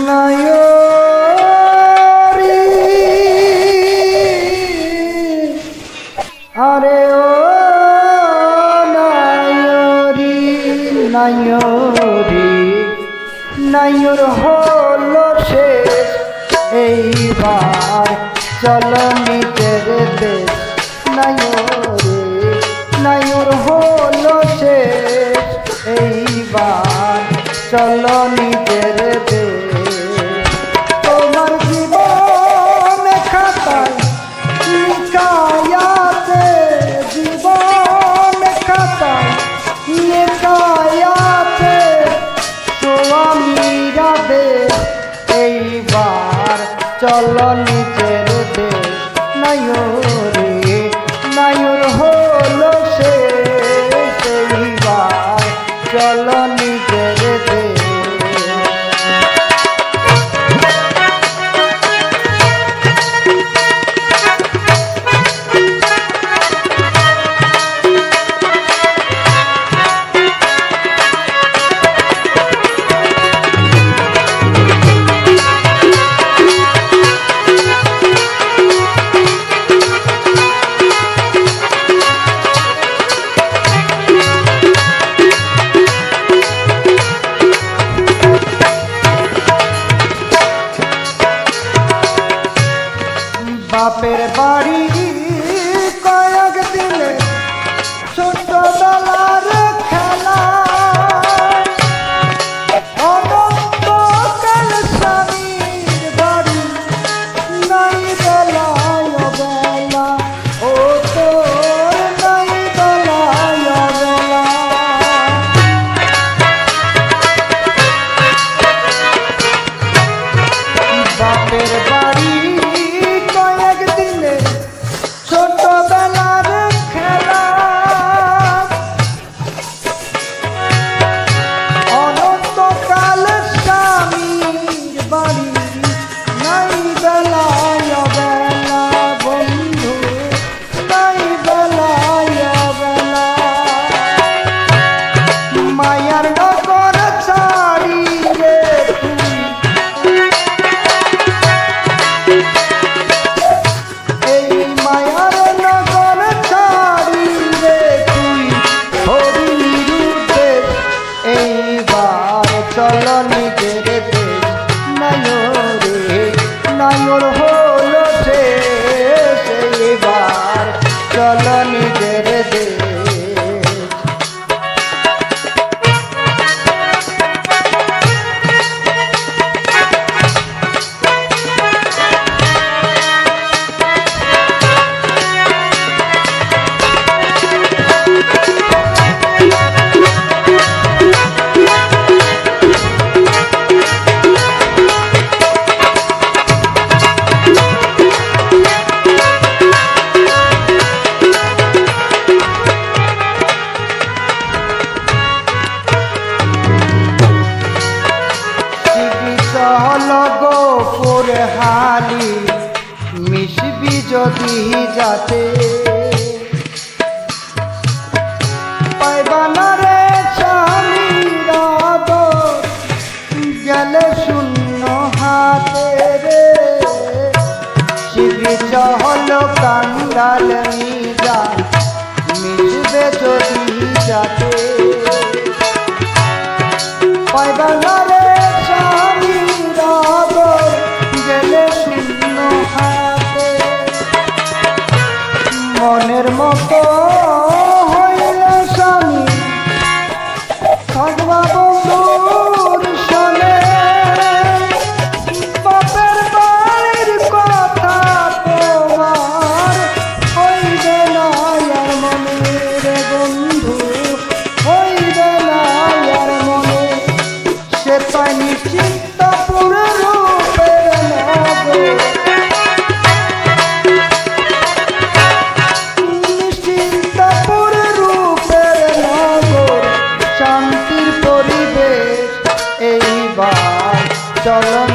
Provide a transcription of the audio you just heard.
নায়রি আরে ও নায়রি নায়রি নায়র হলো শেষ এইবার চলো নিজের দেশ নায়রে নায়র হলো শেষ এইবার চলো নিজের দেশ তোমার জীবন খাতায় লিখায়াতে জীবন খাতায় লিখায়াতে স্বামীরা দেশ এইবার চলো নিজের দেশ নায়রে নায়র হলো শেষ এইবার চলো নিজের দেশ বাপের বাড়ি কয়েক দিনে ছোটবেলার খেলা অনন্তকাল স্বামীর বাড়ি নাই বেলায় বেলা ও তোর নাই বেলায় বেলা বাপের বাড়ি ছোটবেলার খেলা অনন্তকাল স্বামীর বাড়ি নাই বেলায় বেলা বন্ধু নাই বেলায় বেলা মায়ার নগর ছাড়ি রে এই মায়ার নগর ছাড়ি রে তুই হরির দেশ এইবার চলো নিজের দেশ নায়রে নায়র হলো শেষ এইবার চলো নিজের দেশ গোপুর হালি মিশবি যদি যাতে পাইবানা রে স্বামীরা গেলে শূন্য হাতে রে শিবি চহল কান্দাল যা মিশবে যদি যাতে পাইবানা রে মনের মতো হইল স্বামী থাকবা বন্ধুর সনে বাপের বাড়ির কথা তোমার হইবে না আর মনে রে বন্ধু হইবে না আর মনে সে তাই নিশ্চিন্তপুর রূপের নগর চলো